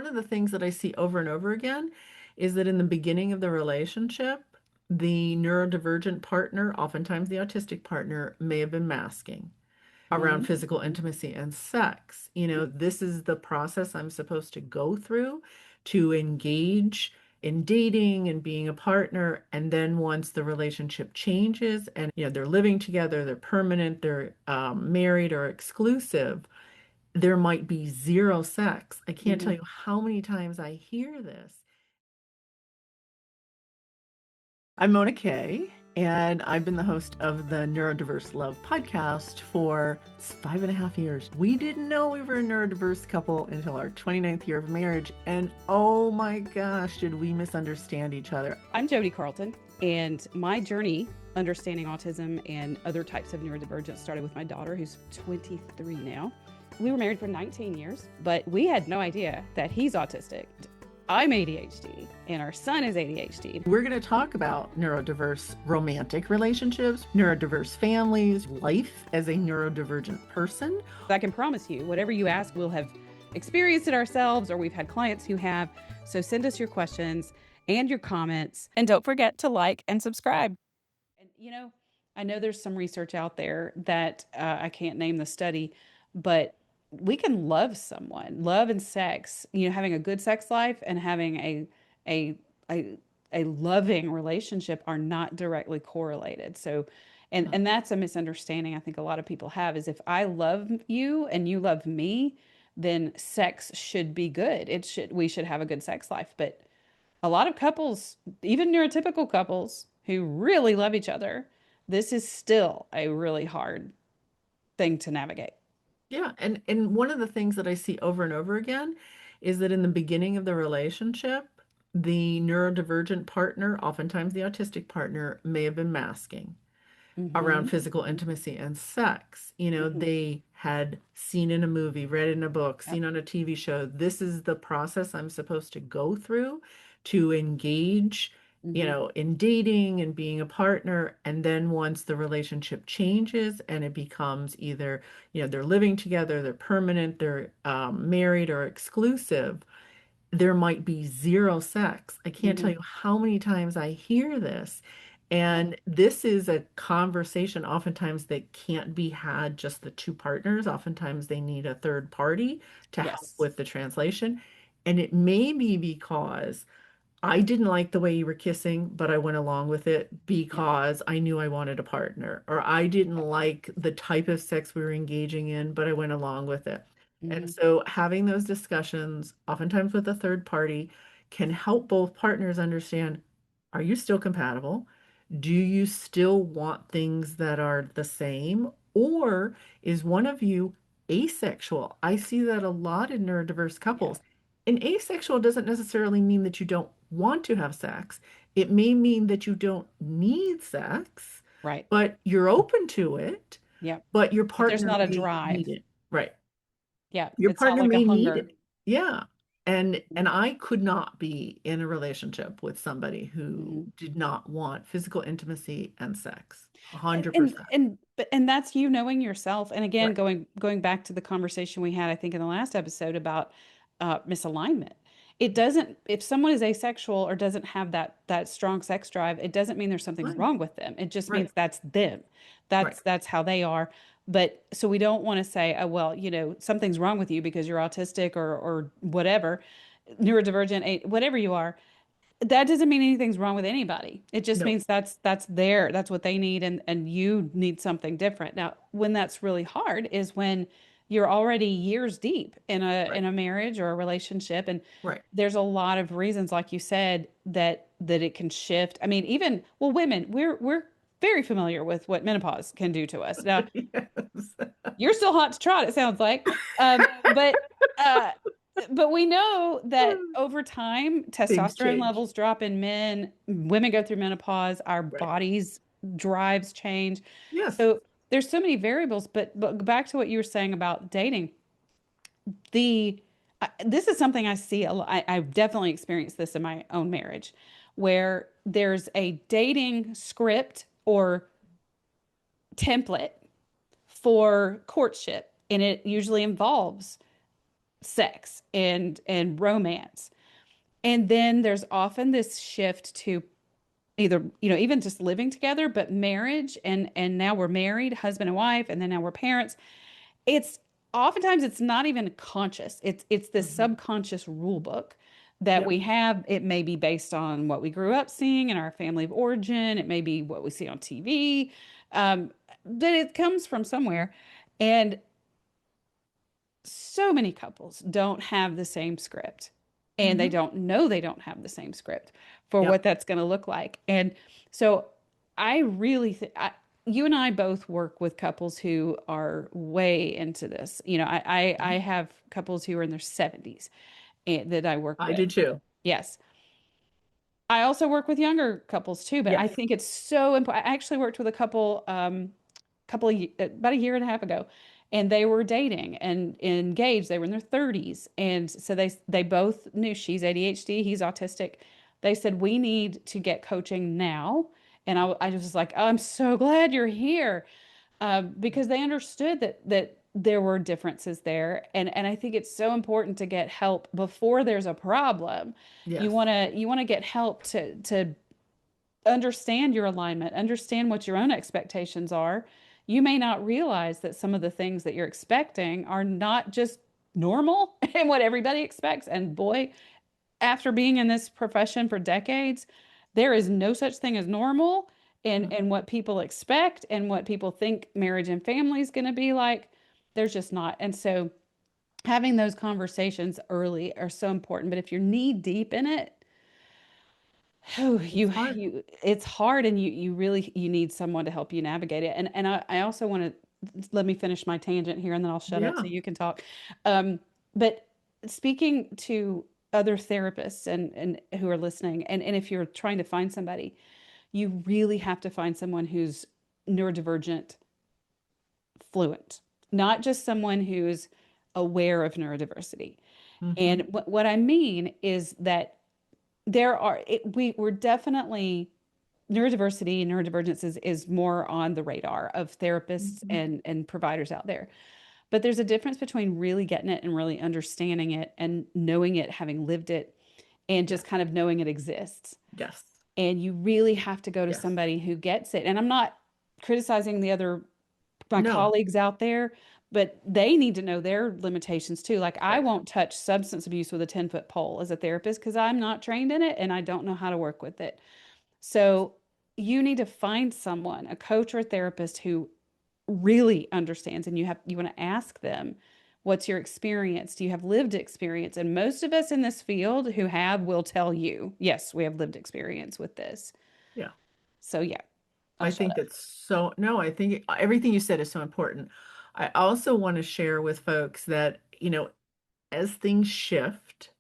One of the things that I see over and over again is that in the beginning of the relationship, the neurodivergent partner, oftentimes the autistic partner, may have been masking around Mhm. physical intimacy and sex. This is the process I'm supposed to go through to engage in dating and being a partner. And then once the relationship changes and they're living together, they're permanent, they're married or exclusive, there might be zero sex. I can't tell Mhm. you how many times I hear this. I'm monakay, and I've been the host of the Neurodiverse Love podcast for 5.5 years. We didn't know we were a neurodiverse couple until our 29th year of marriage, and oh my gosh, did we misunderstand each other. I'm Jodi Carlton, and my journey understanding autism and other types of neurodivergence started with my daughter, who's 23 now. We were married for 19 years, but we had no idea that he's autistic. I'm ADHD, and our son is ADHD. We're going to talk about neurodiverse romantic relationships, neurodiverse families, life as a neurodivergent person. I can promise you, whatever you ask, we'll have experienced it ourselves, or we've had clients who have. So send us your questions and your comments. And don't forget to like and subscribe. And, I know there's some research out there that I can't name the study, but we can love someone, love and sex, having a good sex life and having a, a, a loving relationship are not directly correlated. So, and that's a misunderstanding I think a lot of people have is if I love you and you love me, then sex should be good. We should have a good sex life. But a lot of couples, even neurotypical couples who really love each other, this is still a really hard thing to navigate. Yeah, and one of the things that I see over and over again is that in the beginning of the relationship, the neurodivergent partner, oftentimes the autistic partner, may have been masking around Hmm. physical intimacy and sex. Hmm. They had seen in a movie, read in a book, Yep. seen on a TV show, this is the process I'm supposed to go through to engage, Hmm. in dating and being a partner. And then once the relationship changes and it becomes either, they're living together, they're permanent, they're married or exclusive, there might be zero sex. I can't tell Hmm. you how many times I hear this. And this is a conversation oftentimes that can't be had just the two partners. Oftentimes they need a third party to help Yes. with the translation. And it may be because I didn't like the way you were kissing, but I went along with it Yep. because I knew I wanted a partner, or I didn't like the type of sex we were engaging in, but I went along with it. And Hmm. so having those discussions, oftentimes with a third party, can help both partners understand, are you still compatible? Do you still want things that are the same? Or is one of you asexual? I see that a lot in neurodiverse Yeah. couples. And asexual doesn't necessarily mean that you don't want to have sex. It may mean that you don't need sex, Right. but you're open to it, Yep. but your But there's partner not a may need drive. it. Right. Yeah. Your It's not partner like a may need hunger. it. Yeah. And Hmm. I could not be in a relationship with somebody who Hmm. did not want physical intimacy and sex. And, and 100%. and and that's you knowing yourself. And again, Right. going back to the conversation we had, I think in the last episode about misalignment. It doesn't, if someone is asexual or doesn't have that strong sex drive, it doesn't mean there's something Right. wrong with them. It just Right. means that's them. Right. That's how they are. But so we don't want to say, oh, well, something's wrong with you because you're autistic or whatever, neurodivergent, whatever you are, that doesn't mean anything's wrong with anybody. It just No. means that's what they need, and you need something different. Now, when that's really hard is when you're already years deep in a Right. in a marriage or a relationship, and Right. there's a lot of reasons, like you said, that it can shift. I mean, even well, women, we're very familiar with what menopause can do to us. Now, Yes. you're still hot to trot, it sounds like. But uh, but we know that over time, Things testosterone change. levels drop in men, women go through menopause, our Right. bodies drives change. Yes. So there's so many variables, but back to what you were saying about dating, the this is something I see a lot. I've definitely experienced this in my own marriage, where there's a dating script or template for courtship, and it usually involves sex and romance. And then there's often this shift to either, even just living together, but marriage, and now we're married, husband and wife, and then now we're parents. It's oftentimes it's not even conscious. It's this Mhm. subconscious rule book that Yep. we have. It may be based on what we grew up seeing in our family of origin. It may be what we see on TV. Um, but it comes from somewhere. And so many couples don't have the same script, and they Hmm. don't know they don't have the same script for what Yep. that's going to look like. And so I really think you and I both work with couples who are way into this. I Mhm. have couples who are in their 70s that I work I with. do too. Yes. I also work with younger couples too, but I Yes. think it's so important. I actually worked with a couple about a year and a half ago, and they were dating and engaged. They were in their 30s, and so they both knew she's ADHD, he's autistic. They said we need to get coaching now, and I just was like, oh, I'm so glad you're here, because they understood that there were differences there, and I think it's so important to get help before there's a problem. You Yes. want to you want to get help to understand your alignment, understand what your own expectations are. You may not realize that some of the things that you're expecting are not just normal and what everybody expects. And boy, after being in this profession for decades, there is no such thing as normal, and Mhm. what people expect and what people think marriage and family is going to be like. There's just not. And so having those conversations early are so important. But if you're knee deep in it, oh, It's hard. it's hard, and you really you need someone to help you navigate it. And I also want to let me finish my tangent here, and then I'll shut up so Yeah. you can talk. Um, but speaking to other therapists and who are listening, and if you're trying to find somebody, you really have to find someone who's neurodivergent fluent, not just someone who's aware of neurodiversity. And Hmm. what I mean is that we're definitely neurodiversity and neurodivergence is more on the radar of therapists Hmm. and providers out there. But there's a difference between really getting it and really understanding it and knowing it, having lived it, and Yes. just kind of knowing it exists. Yes. And you really have to go to Yes. somebody who gets it. And I'm not criticizing the other my No. colleagues out there, but they need to know their limitations too. Like I Right. won't touch substance abuse with a 10-foot pole as a therapist because I'm not trained in it and I don't know how to work with it. So you need to find someone, a coach or a therapist who really understands, and you want to ask them, what's your experience? Do you have lived experience? And most of us in this field who have will tell you, yes, we have lived experience with this. Yeah. So yeah, I'll I shut think up. it's so, no, I think everything you said is so important. I also want to share with folks that, as things shift,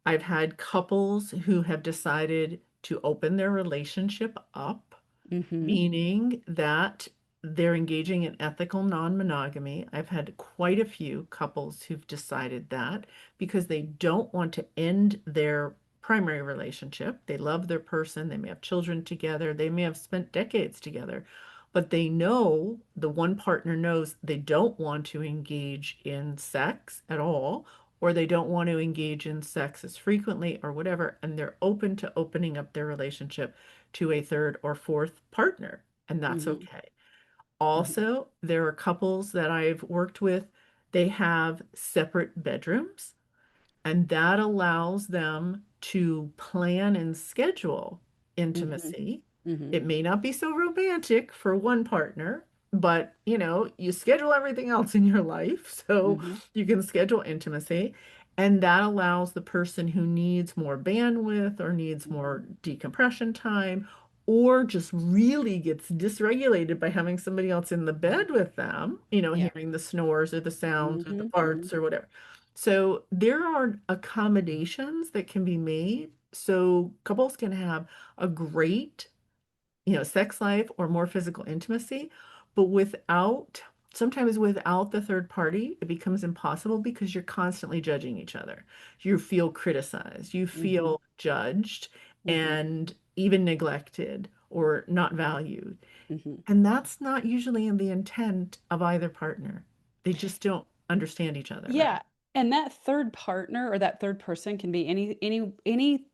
I've had couples who have decided to open their relationship up, Mm-hmm. meaning that they're engaging in ethical non-monogamy. I've had quite a few couples who've decided that because they don't want to end their primary relationship. They love their person, they may have children together, they may have spent decades together, but they know the one partner knows they don't want to engage in sex at all, or they don't want to engage in sex as frequently or whatever, and they're open to opening up their relationship to a third or fourth partner, and that's Mm-hmm. okay. Mm-hmm. Also, there are couples that I've worked with, they have separate bedrooms, and that allows them to plan and schedule Mm-hmm. intimacy. Mm-hmm. It may not be so romantic for one partner, but you schedule everything else in your life, so Mm-hmm. you can schedule intimacy. And that allows the person who needs more bandwidth or needs Mm-hmm. more decompression time or just really gets dysregulated by having somebody else in the bed with them, Yeah. hearing the snores or the sounds or the Mm-hmm. Mm-hmm. farts or whatever. So there are accommodations that can be made so couples can have a great, sex life or more physical intimacy, but sometimes without the third party, it becomes impossible because you're constantly judging each other. You feel criticized, you Mm-hmm. feel judged, Mm-hmm. and even neglected or not valued. Mm-hmm. And that's not usually in the intent of either partner. They just don't understand each other, Yeah. right? And that third partner or that third person can be any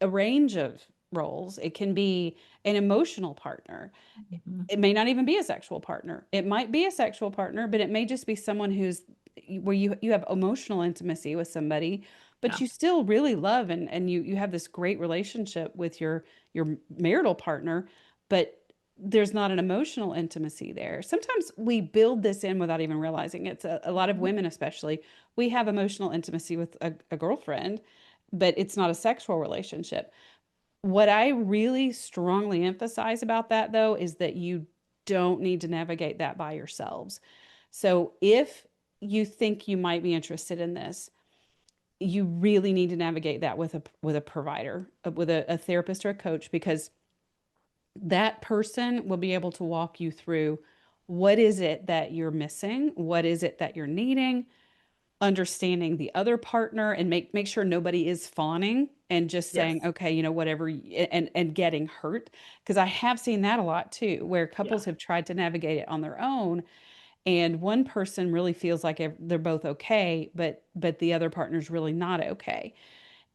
a range of roles. It can be an emotional partner. Mhm. It may not even be a sexual partner. It might be a sexual partner, but it may just be someone who's where you have emotional intimacy with somebody, but Yeah. you still really love and you have this great relationship with your marital partner, but there's not an emotional intimacy there. Sometimes we build this in without even realizing it's a lot of Mhm. women, especially, we have emotional intimacy with a girlfriend, but it's not a sexual relationship. What I really strongly emphasize about that, though, is that you don't need to navigate that by yourselves. So if you think you might be interested in this, you really need to navigate that with a provider, with a therapist or a coach, because that person will be able to walk you through what is it that you're missing, what is it that you're needing, understanding the other partner, and make sure nobody is fawning and just saying, Yes. okay, whatever, and getting hurt. Because I have seen that a lot too, where Yeah. couples have tried to navigate it on their own, and one person really feels like they're both okay, but the other partner's really not okay.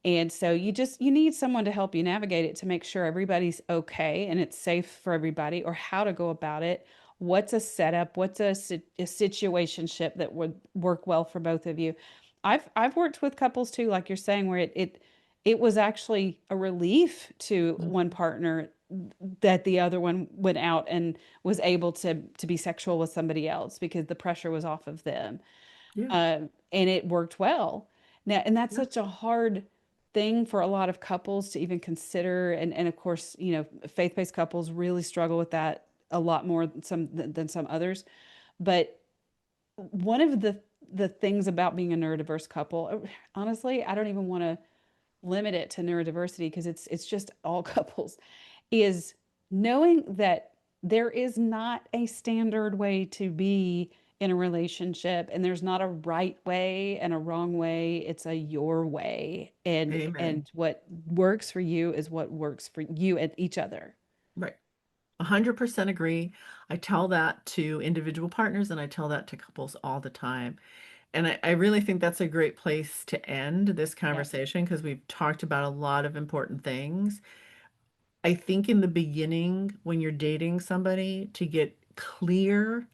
And so you need someone to help you navigate it, to make sure everybody's okay and it's safe for everybody, or how to go about it. What's a setup? What's a situationship that would work well for both of you? I've worked with couples too, like you're saying, where it was actually a relief to one Mhm. partner that the other one went out and was able to be sexual with somebody else because the pressure was off of them. Yeah. And it worked well. Now, and that's Yeah. such a hard thing for a lot of couples to even consider. And of course, faith-based couples really struggle with that a lot more than some others. But one of the things about being a neurodiverse couple, honestly, I don't even want to limit it to neurodiversity because it's just all couples, is knowing that there is not a standard way to be in a relationship, and there's not a right way and a wrong way. It's a your way, and Amen. what works for you is what works for you and each other. Right. 100% agree. I tell that to individual partners and I tell that to couples all the time. And I really think that's a great place to end this Yes. conversation because we've talked about a lot of important things. I think in the beginning, when you're dating somebody, to get clear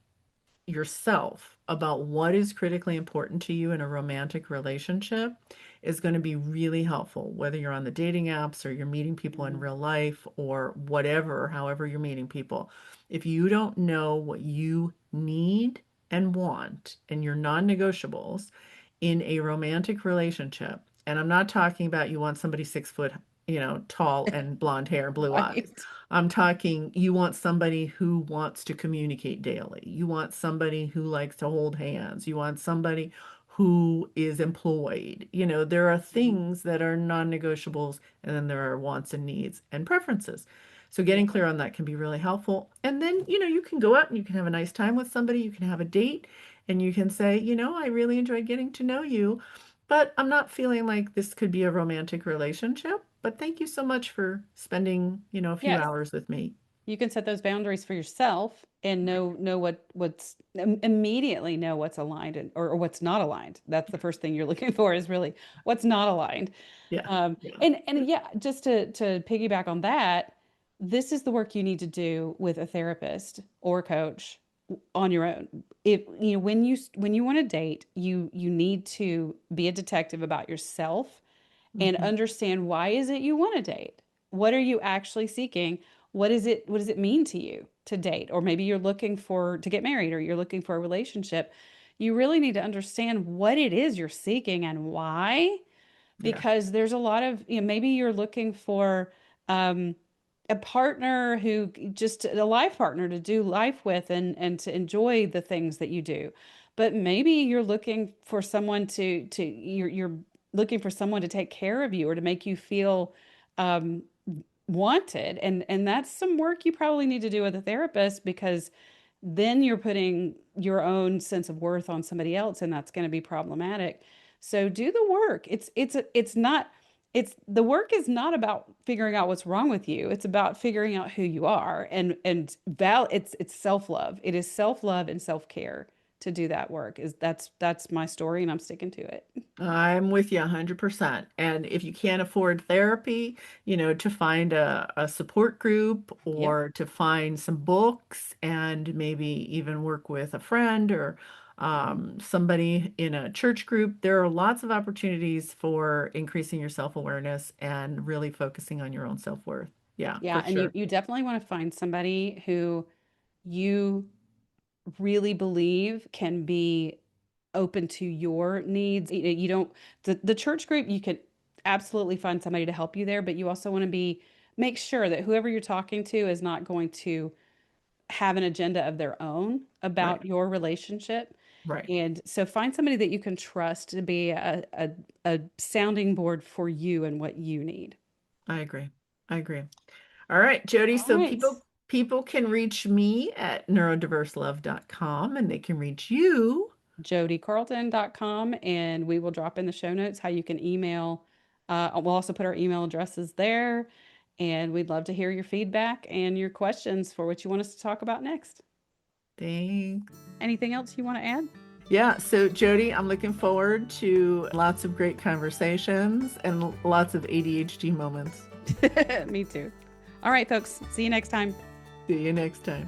yourself about what is critically important to you in a romantic relationship is going to be really helpful, whether you're on the dating apps or you're meeting people in Mhm. real life or whatever, however you're meeting people. If you don't know what you need and want and your non-negotiables in a romantic relationship, and I'm not talking about you want somebody 6 foot, tall and blonde hair, blue eyes. Right. I'm talking you want somebody who wants to communicate daily. You want somebody who likes to hold hands. You want somebody who is employed. There are Mhm. things that are non-negotiables, and then there are wants and needs and preferences. So Yeah. getting clear on that can be really helpful. And then, you can go out and you can have a nice time with somebody. You can have a date and you can say, I really enjoyed getting to know you, but I'm not feeling like this could be a romantic relationship. But thank you so much for spending, a few Yes. hours with me. You can set those boundaries for yourself and Right. know what's immediately know what's aligned or what's not aligned. That's the first thing you're looking for, is really what's not aligned. Yeah. Yeah. And yeah, just to piggyback on that, this is the work you need to do with a therapist or coach on your own. If when you want to date, you need to be a detective about yourself and Mhm. understand, why is it you want to date? What are you actually seeking? What does it mean to you to date? Or maybe you're looking for to get married, or you're looking for a relationship. You really need to understand what it is you're seeking and why, Yeah. because there's a lot of, maybe you're looking for um, a partner who just a life partner to do life with and to enjoy the things that you do. But maybe you're looking for someone you're looking for someone to take care of you or to make you feel um, wanted. And that's some work you probably need to do with a therapist, because then you're putting your own sense of worth on somebody else, and that's going to be problematic. So do the work. It's not it's the work is not about figuring out what's wrong with you. It's about figuring out who you are, and it's self-love. It is self-love and self-care. to do that work. That's my story, and I'm sticking to it. I'm with you 100%. And if you can't afford therapy, to find a support group Yep. or to find some books and maybe even work with a friend or somebody in a church group, there are lots of opportunities for increasing your self-awareness and really focusing on your own self-worth. Yeah, Yeah, for and you sure. you definitely want to find somebody who you really believe can be open to your needs. You don't the church group, you could absolutely find somebody to help you there, but you also want to make sure that whoever you're talking to is not going to have an agenda of their own Right, about your relationship. right. And so find somebody that you can trust to be a sounding board for you and what you need. I agree. I agree. All right, Jody. All So right. people can reach me at neurodiverselove.com and they can reach you. jodicarlton.com, and we will drop in the show notes how you can email. We'll also put our email addresses there, and we'd love to hear your feedback and your questions for what you want us to talk about next. Thanks. Anything else you want to add? Yeah, so Jody, I'm looking forward to lots of great conversations and lots of ADHD moments. Me too. All right, folks. See you next time. See you next time.